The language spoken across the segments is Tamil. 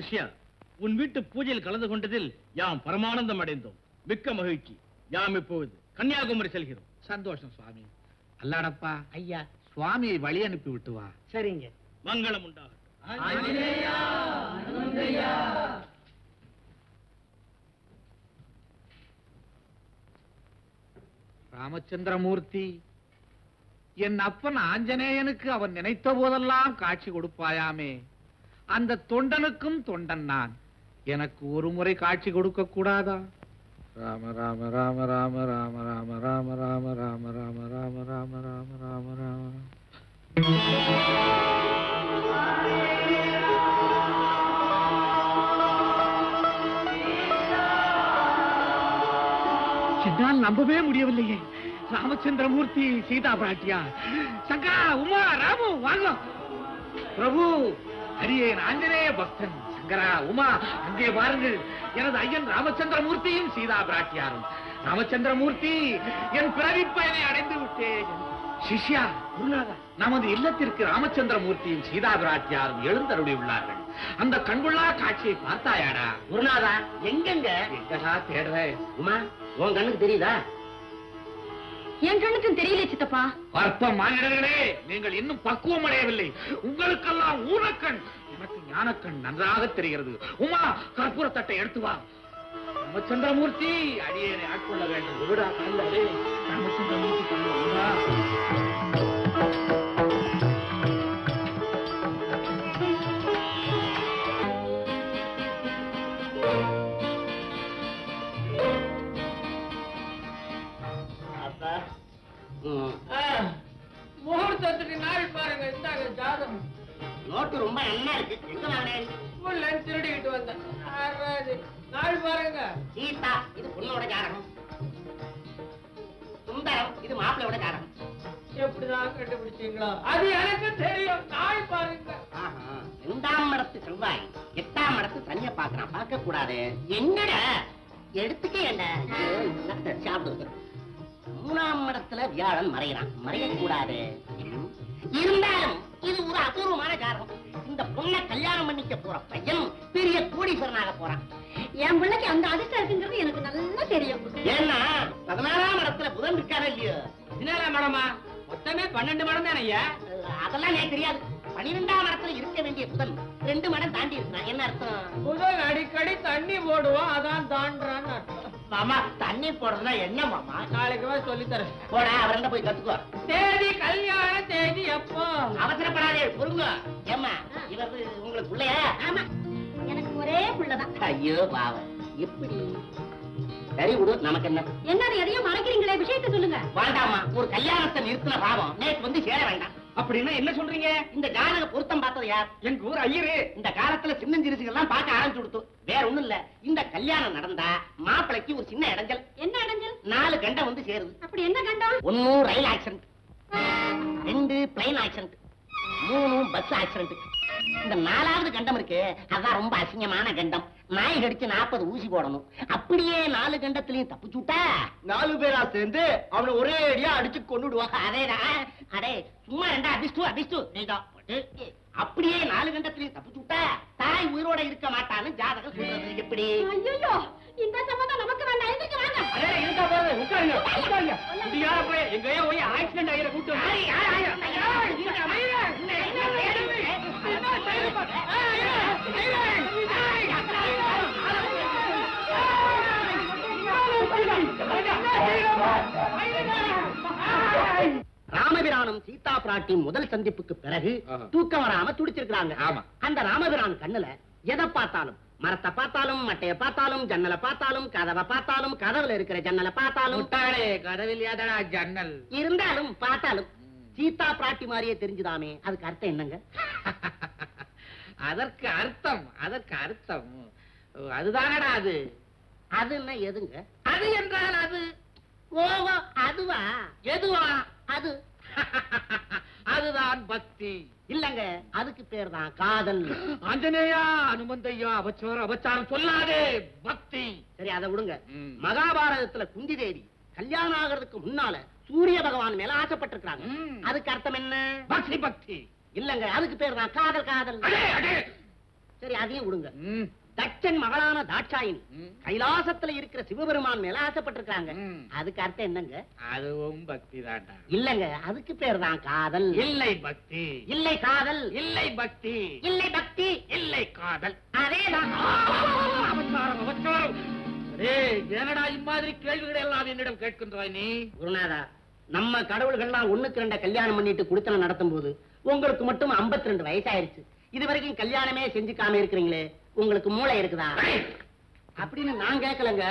சிஷ்யா, உன் வீட்டு பூஜையில் கலந்து கொண்டதில் யாம் பரமானந்தம் அடைந்தோம். மிக்க மகிழ்ச்சி. யாம் இப்போது கன்னியாகுமரி செல்கிறோம். சந்தோஷம் சுவாமி. அல்லாடப்பா ஐயா, சுவாமியை வழி அனுப்பி விட்டு வா. சரிங்க. மங்களம் உண்டாகட்டும். ராமச்சந்திரமூர்த்தி, என் அப்பன் ஆஞ்சநேயனுக்கு அவன் நினைத்த போதெல்லாம் காட்சி கொடுப்பாயாமே, அந்த தொண்டனுக்கும் தொண்டன் நான். எனக்கு ஒரு முறை காட்சி கொடுக்க கூடாதா? ராம ராம ராம ராம ராம ராம ராம ராம ராம ராம ராம ராம ராம ராம ராம. என்னால் நம்பவே முடியவில்லையே. ராமச்சந்திரமூர்த்தி, சீதா பிராட்டியா, சங்கரா, உமா, ராமு, வாங்க. பிரபு, அரியேன் ஆஞ்சநேய பக்தன். சங்கரா, உமா, அங்கே பாருங்கள், எனது ஐயன் ராமச்சந்திரமூர்த்தியும் சீதா பிராட்டியாரும். ராமச்சந்திரமூர்த்தி, என் பிறவி பயனை அடைந்து விட்டேன். சிஷ்யா, நமது இல்லத்திற்கு ராமச்சந்திரமூர்த்தியும் சீதா பிராட்டியாரும் எழுந்தருளி உள்ளார்கள். அந்த கண்கொள்ளா காட்சியை பார்த்தாயாடா? குருநாதா, எங்கெங்க எங்கடா தேடுற? உமா, உன் கண்ணுக்கு தெரியுதா? என் கண்ணுக்கும் தெரியல சித்தப்பா. அற்ப மாநிலர்களே, நீங்கள் இன்னும் பக்குவம் அடையவில்லை. உங்களுக்கெல்லாம் ஊனக்கண், எனக்கு ஞானக்கண் நன்றாக தெரிகிறது. உமா, கற்பூர தட்டை எடுத்து வா. ராமச்சந்திரமூர்த்தி, அடியேனை ஆட்கொள்ள வேண்டும். விடா கண்ணே. ராமச்சந்திரமூர்த்தி கண்ணா. முகூர்த்தத்துக்கு நாள் பாருங்க. இந்தாங்க ஜாதகம். நோட்டு ரொம்ப நல்லா இருக்கு. எங்க வாங்கினேன்? திருடிக்கிட்டு வந்தேன். நாள் பாருங்க. சீதா, இது பொண்ணோட ஜாதகம். சுந்தரம், இது மாப்பிள்ளையோட ஜாதகம். எப்படிதான் கண்டுபிடிச்சீங்களோ? அது எனக்கு தெரியும். நாள் பாருங்க. 2ஆம் இடத்து செவ்வாய் 8ஆம் இடத்து சனியை பாக்குறான். பார்க்க கூடாது. என்னடா எடுத்துக்க என்ன சாப்பிடு. 3ஆம் இடத்துல வியாழன் மறைகிறான். மறையக்கூடாது. இருந்தாலும் இது ஒரு அபூர்வமான ஜாதகம். இந்த பொண்ணை கல்யாணம் பண்ணிக்க போற பையன் பெரிய கோடீஸ்வரனாக போறான். என் பிள்ளைக்கு அந்த அதிர்ஷ்டம் இருக்குங்கிறது எனக்கு நல்லா தெரியும். ஏன்னா 14ஆம் இடத்துல புதன் இருக்காரா இல்லையோ? 14ஆம் இடமா? மொத்தமே 12 மடம் தானே ஐயா? அதெல்லாம் எனக்கு தெரியாது. 12ஆம் இடத்துல இருக்க வேண்டிய புதன் 2 மடம் தாண்டி இருக்கிறான். என்ன அர்த்தம்? புதன் அடிக்கடி தண்ணி போடுவோம், அதான் தாண்டான்னு அர்த்தம். மாமா, தண்ணி போடுறதுனா என்ன மாமா? நாளைக்கு சொல்லித்தரேன். போடா, அவர்கிட்ட போய் கத்துக்கோ. தேதி, கல்யாண தேதி எப்போ? அவசரப்படாதே, பொறுங்க. ஏமா, இவரு உங்களுக்கு பிள்ளையா? ஆமா, எனக்கு ஒரே புள்ளதான். ஐயோ பாவம், எப்படி? சரி விடு, நமக்கு என்ன? என்ன எதையும் மறைக்கிறீங்களே, விஷயத்தை சொல்லுங்க. வேண்டாமா, ஒரு கல்யாணத்தை நிறுத்தின பாவம் நேற்று வந்து சேர வேண்டாம். அப்படின்னா என்ன சொல்றீங்க? இந்த ஜாதக பொருத்தம் பார்த்தது யார்? எங்க ஊர் ஐயரு. இந்த காலத்துல சின்னஞ்சிறுசுகள்லாம் பார்க்க ஆரம்பிச்சு கொடுத்து. வேற ஒண்ணும் இல்ல, இந்த கல்யாணம் நடந்தா மாப்பிளைக்கு ஒரு சின்ன இடைஞ்சல். என்ன இடைஞ்சல்? 4 கண்டம் வந்து சேருது. அப்படி என்ன கண்டம்? 1 rail accident, 2 plane accident, 3 bus accident. இந்த 4வது கண்டம் இருக்கு, அதான் ரொம்ப அசிங்கமான கண்டம். நாய் கடிச்சு 40 ஊசி போடணும். அப்படியே 4 கண்டத்திலையும் தப்பிச்சுட்டா 4 பேரா சேர்ந்து அவனை ஒரே அடியா அடிச்சு கொண்டுடுவாங்க. அதேதான். அடே சும்மா ரெண்டா அடிச்சு நீதான். அப்படியே 4 கண்டத்திலையும் தப்பிச்சுட்டா தாய் உயிரோட இருக்க மாட்டான்னு ஜாதகம் சொல்றது. எப்படி? ஐயோ, இந்த சம்பந்தம் நமக்கு வேண்டாம். எதுக்கு வாங்க? அதே இருக்கா பாருங்க. உட்காருங்க. முடியாத போய் எங்கேயோ போய் ஆக்சிடென்ட் ஆகிற கூட்டு. ராமபிரானும் சீதா பிராட்டியும் முதல் சந்திப்புக்கு பிறகு தூக்கம் வராம துடிச்சிருக்காங்க. அந்த ராமபிரான் கண்ணுல எதை பார்த்தாலும், மரத்தை பார்த்தாலும், மட்டைய பார்த்தாலும், ஜன்னலை பார்த்தாலும், கதவை பார்த்தாலும், கதவுல இருக்கிற ஜன்னலை பார்த்தாலும், கதவில் ஏதா ஜன்னல் இருந்தாலும் பார்த்தாலும் சீதா பிராட்டி மாதிரியே தெரிஞ்சுதாமே. அதுக்கு அர்த்தம் என்னங்க? அதற்கு அர்த்தம் அதுதானடா. அது என்ன? எதுங்க அது என்றால் அது. ஓவோ, அதுவா? எதுவா? அது அதுதான் பக்தி. இல்லங்க, அதுக்கு பேர் தான் காதல். ஆஞ்சநேயா, அனுமந்தையா, அபச்சாரம் சொல்லாதே. பக்தி. சரி, அதை விடுங்க. மகாபாரதத்துல குந்தி தேவி கல்யாணம் ஆகிறதுக்கு முன்னால சூரிய பகவான் மேல ஆசைப்பட்டிருக்காங்க. அதுக்கு அர்த்தம் என்ன? பக்தி. இல்லங்க, அதுக்கு பேர் தான் காதல். சரி அதையும் கொடுங்க. ம், தட்சன் மகளான தாட்சாயினி ம். கைலாசத்துல இருக்கிற சிவபெருமான் மேல ஆசைப்பட்டிருக்காங்க. ம். அதுக்கு அர்த்தம் என்னங்க? அதுவும் பக்தி தாண்டா. இல்லங்க, அதுக்கு பேர் தான் காதல். இல்லை பக்தி, இல்லை காதல், இல்லை பக்தி, இல்லை பக்தி, இல்லை காதல். அதேதான். அவசாரம், அவசாரம். டேய், என்னடா இம்மாதிரி கேள்விகளை எல்லாம் என்னிடம் கேட்கின்றாய் நீ? குருநாதா, நம்ம கடவுள்கள்லாம் ஒண்ணுக்கு ரெண்ட கல்யாணம் பண்ணிட்டு குடுத்தனம் நடத்தும் போது உங்களுக்கு மட்டும் 52 வயசாயிருச்சு. இது வரைக்கும் கல்யாணமே செஞ்சுக்காம இருக்கிறீங்களே, உங்களுக்கு மூளை இருக்குதா அப்படின்னு நான் கேட்கலங்க.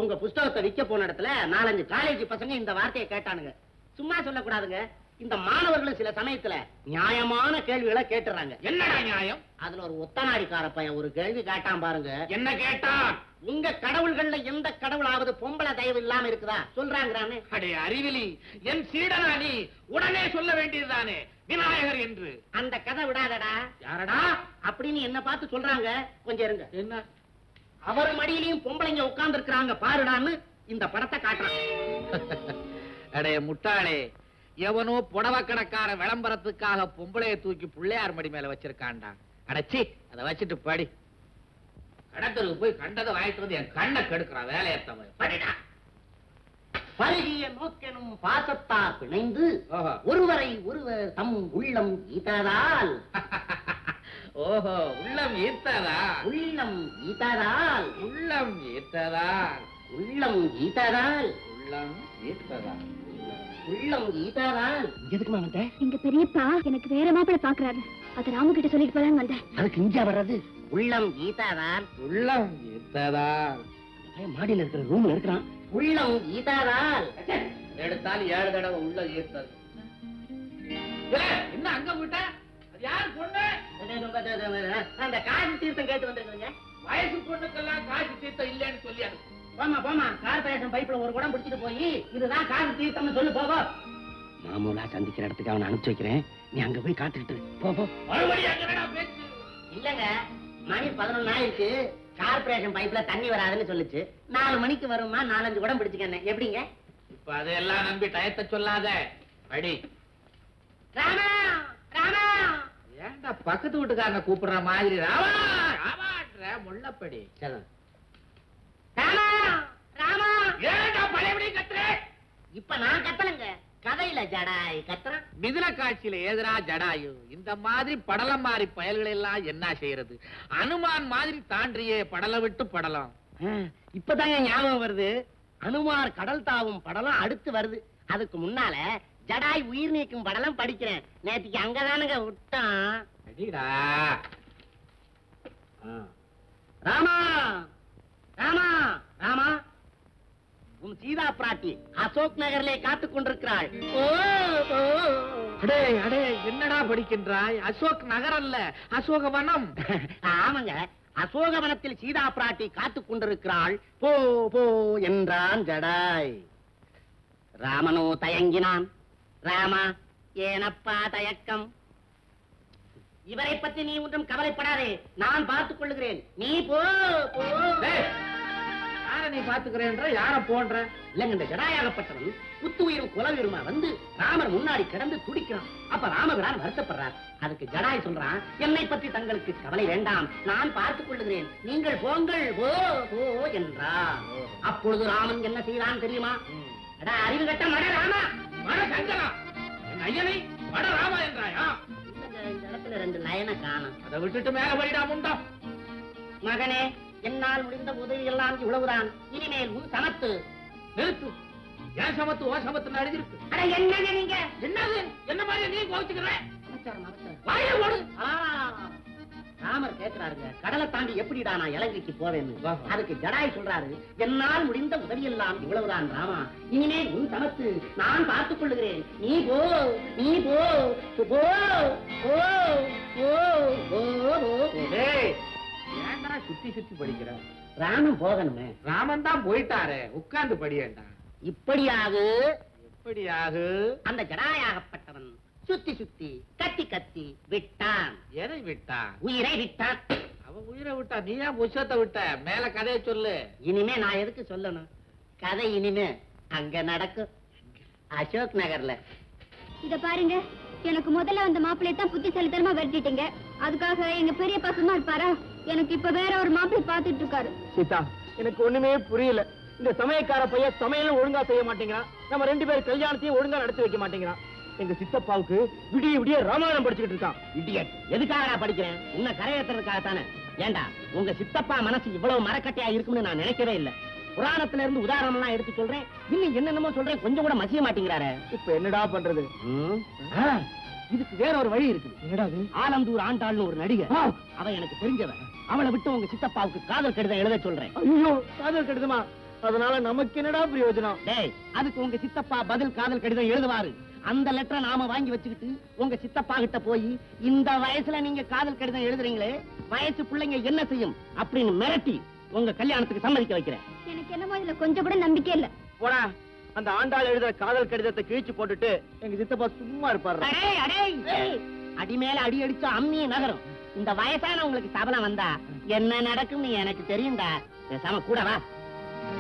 உங்க புஸ்தகத்தை விற்க போன இடத்துல 4-5 காலேஜ் பசங்க இந்த வார்த்தையை கேட்டானுங்க. சும்மா சொல்லக்கூடாதுங்க. இந்த மாணவர்களும் சில சமயத்துல நியாயமான கேள்விகளை கேட்டுறாங்க. என்னடா நியாயம்? அதுல ஒரு ஒத்தநாடிக்கார பையன் ஒரு கேள்வி கேட்டான் பாருங்க. என்ன கேட்டான்? உங்க கடவுள்கள்ல எந்த கடவுளாவது பொம்பளை தயவு இல்லாம இருக்குதா சொல்றாங்கறானே. அடே அறிவிலி, என் சீடனா நீ? உடனே சொல்ல வேண்டியதுதானே விநாயகர் என்று. அந்த கதை விடாதடா. யாரடா? அப்படின்னு என்ன பார்த்து சொல்றாங்க. கொஞ்சம் இருங்க. என்ன? அவர் மடியிலையும் பொம்பளைங்க உட்கார்ந்து இருக்கிறாங்க பாருடான்னு இந்த படத்தை காட்டுறான். அடே முட்டாளே, எவனோ புடவை கடைக்கார விளம்பரத்துக்காக பொம்பளைய தூக்கி பிள்ளையார் மடி மேல வச்சிருக்கான்டா. அடச்சி, அதை வச்சுட்டு படி. கடத்தருக்கு போய் கண்டதை வாங்கிட்டு வந்து என் கண்ணை கெடுக்கிறான். வேலையை தவிர படிடா. பருகிய நோக்கெனும் பாசத்தார் பிணைந்து ஓஹோ. ஒருவரை ஒருவர் தம் உள்ளம் ஈட்டதால் ஓஹோ, உள்ளம் ஈர்த்ததா? உள்ளம் ஈட்டதால் உள்ளம் ஈர்த்ததா? உள்ளம் ஈட்டதால் உள்ளம் ஈர்த்ததா? உள்ளம் ஈட்டதால். எதுக்குமா வந்த? எங்க பெரியப்பா எனக்கு வேற மாப்பிள்ளை பாக்குறாரு. அது ராமு கிட்ட சொல்லிட்டு போலான்னு வந்தேன். அதுக்கு இங்க வர்றது. உள்ளம் ஈட்டதால். உள்ளம் ஈர்த்ததா? மாடியில இருக்கிற ரூம்ல இருக்கிறான். உள்ளம் ஈட்டதால். எடுத்தாலும் 7 தடவை உள்ள ஈர்த்தது. என்ன அங்க போயிட்ட? அது யாரு பொண்ணு? அந்த காசி தீர்த்தம் கேட்டு வந்திருக்கீங்க. வயசு பொண்ணுக்கெல்லாம் காசு தீர்த்தம் இல்லைன்னு சொல்லி அனுப்பு. போமா போமா, கார்பரேஷன் பைப்ல ஒரு குடம் பிடிச்சிட்டு போய் இதுதான் காசி தீர்த்தம்னு சொல்லு போவோ. மாமூலா சந்திக்கிற இடத்துக்கு அவனை அனுப்பிச்சு வைக்கிறேன். நீ அங்க போய் காத்துக்கிட்டு போ. மறுபடியும் என்னடா பேச்சு? இல்லங்க, மணி 11 ஆயிருக்கு. கார்பரேஷன் பைப்ல தண்ணி வராதுன்னு சொல்லுச்சு. 4 மணிக்கு வருமா, 4-5 குடம் பிடிச்சுக்கேன். எப்படிங்க? இப்ப அதையெல்லாம் நம்பி டயத்தை சொல்லாத. அடி. ராமா ராமா. ஏன்டா பக்கத்து வீட்டுக்காரங்க கூப்பிடுற மாதிரி ராவா ராவான்ற முள்ளப்படி. ராமா ராமா. ஏன்டா பழையபடி கத்துற? இப்ப நான் கத்தலங்க, கதையில ஜடாய் கத்துறேன். மிதுன காட்சியில ஏதுரா ஜடாயு? இந்த மாதிரி படலம் மாறி பயல்கள் எல்லாம் என்ன செய்யறது? அனுமான் மாதிரி தாண்டியே படல விட்டு படலாம். இப்பதான் என் ஞாபகம் வருது. அனுமார் கடல் தாவும் படலம் அடுத்து வருது. அதுக்கு முன்னால ஜடாய் உயிர் நீக்கும் படலம் படிக்கிறேன். நேற்றுக்கு அங்கதானுங்க விட்டான். அடிடா. ராமா ராமா ராமா, உன் சீதா பிராட்டி அசோக் நகரிலே காத்துக் கொண்டிருக்கிறாள். ஓ, ஓ. அடே அடே, என்னடா படிக்கின்றாய்? அசோக் நகர் அல்ல, அசோகவனம். ஆமாங்க, அசோகவனத்தில் சீதா பிராட்டி காத்துக் கொண்டிருக்கிறாள். போ போ என்றான் ஜடாய். ராமனோ தயங்கினான். ராமா, ஏனப்பா தயக்கம்? இவரை பற்றி நீ ஒன்றும் கவலைப்படாதே, நான் பார்த்துக் கொள்ளுகிறேன். நீ போ போ. யார நீ பாத்துக்கிறேன்ற? யார போன்ற? இல்லங்க, இந்த ஜடாயாகப்பட்டவன் குத்து உயிரும் குல உயிருமா வந்து ராமர் முன்னாடி கிடந்து துடிக்கிறான். அப்ப ராமபிரான் வருத்தப்படுறார். அதுக்கு ஜடாய் சொல்றான், என்னை பற்றி தங்களுக்கு கவலை வேண்டாம், நான் பார்த்துக் கொள்ளுகிறேன், நீங்கள் போங்கள் போ போ என்றார். அப்பொழுது ராமன் என்ன செய்தான் தெரியுமா? அடா அறிவு கட்ட மட ராமா, மட சங்கரா, என் ஐயனை மட ராமா என்றாயா? இந்த இடத்துல 2 நயன காணும். அதை விட்டுட்டு மேல படிடா முண்டா. மகனே, என்னால் முடிந்த உதவி எல்லாம் இவ்வளவுதான். இனிமேல் உன் சமத்து. நிறுத்து. ஏன் சமத்து ஓ சமத்து எழுதிருக்கு? அட என்னங்க நீங்க? என்னது? என்ன மாதிரி நீ கோவிச்சுக்கிற? நமஸ்காரம், நமஸ்காரம். வாயில போடு. ராமர் கேட்கிறாருங்க, கடலை தாண்டி எப்படிடா நான் இலங்கைக்கு போவேன்னு. ஆஹா. அதுக்கு ஜடாய் சொல்றாரு, என்னால் முடிந்த உதவியெல்லாம் இவ்வளவுதான் ராமா, இனிமேல் உன் சமத்து, நான் பார்த்துக் கொள்ளுகிறேன், நீ போ நீ போ போ போ போ போ போ. டேய், ஏன்டா சுத்தி சுத்தி படிக்கிற? ராமன் போகணுமே. ராமன் தான் போயிட்டாரே, உட்கார்ந்து படியேண்டா. இப்படியாக எப்படியாகு? அந்த ஜடாயாகப்பட்டவன் சுத்தி சுத்தி கத்தி கத்தி விட்டான். எதை விட்டா? உயிரை விட்டான். அவன் உயிரை விட்டா, நீ ஏன் புஷத்தை விட்ட? மேல கதையை சொல்லு. இனிமே நான் எதுக்கு சொல்லணும்? கதை இனிமே அங்க நடக்கும், அசோக் நகர்ல. இத பாருங்க, எனக்கு முதல்ல அந்த மாப்பிள்ளைய தான் புத்திசாலித்தனமா விரட்டிட்டீங்க. அதுக்காக எங்க பெரியப்பா சும்மா இருப்பாரா? எனக்கு இப்ப வேற ஒரு மாப்பிள்ளை பாத்துட்டு இருக்காரு. சீதா, எனக்கு ஒண்ணுமே புரியல. இந்த சமயக்கார பையன் சமையலும் ஒழுங்கா செய்ய மாட்டேங்கிறான். நம்ம 2 பேர் கல்யாணத்தையும் ஒழுங்கா நடத்தி வைக்க மாட்டேங்கிறான். எங்க சித்தப்பாவுக்கு விடிய விடிய ராமாயணம் படிச்சுக்கிட்டு இருக்கான். இடியட், எதுக்காக நான் படிக்கிறேன்? உன்னை கரையேற்றுறதுக்காகத்தானே. ஏண்டா, உங்க சித்தப்பா மனசு இவ்வளவு மரக்கட்டையா இருக்கும்னு நான் நினைக்கவே இல்லை. புராணத்துல இருந்து உதாரணம் எல்லாம் எடுத்து சொல்றேன், இன்னும் என்னென்னமோ சொல்றேன், கொஞ்சம் கூட மசிய மாட்டேங்கிறாரு. இப்ப என்னடா பண்றது? இதுக்கு வேற ஒரு வழி இருக்கு. என்னடா அது? ஆலந்தூர் ஆண்டாள்னு ஒரு நடிகை, அவ எனக்கு தெரிஞ்சவ. அவளை விட்டு உங்க சித்தப்பாவுக்கு காதல் கடிதம் எழுத சொல்றேன். ஐயோ, காதல் கடிதமா? அதனால நமக்கு என்னடா பிரயோஜனம்? டேய், அதுக்கு உங்க சித்தப்பா பதில் காதல் கடிதம் எழுதுவாரு. அந்த லெட்டரை நாம வாங்கி வச்சுக்கிட்டு உங்க சித்தப்பா கிட்ட போய், இந்த வயசுல நீங்க காதல் கடிதம் எழுதுறீங்களே, வயசு பிள்ளைங்க என்ன செய்யும் அப்படின்னு மிரட்டி உங்க கல்யாணத்துக்கு சம்மதிக்க வைக்கிறேன். எனக்கு என்னமோ இதுல கொஞ்சம் கூட நம்பிக்கை இல்ல. போடா, அந்த ஆண்டாள் எழுதுற காதல் கடிதத்தை கிழிச்சு போட்டுட்டு எங்க சித்தப்பா சும்மா இருப்பாரு. அடேய், அடேய், அடி மேல அடி அடிச்சா அம்மிய நகரும். இந்த வயசான உங்களுக்கு சபலம் வந்தா என்ன நடக்கும்னு எனக்கு தெரியும்டா. பேசாம கூட வா.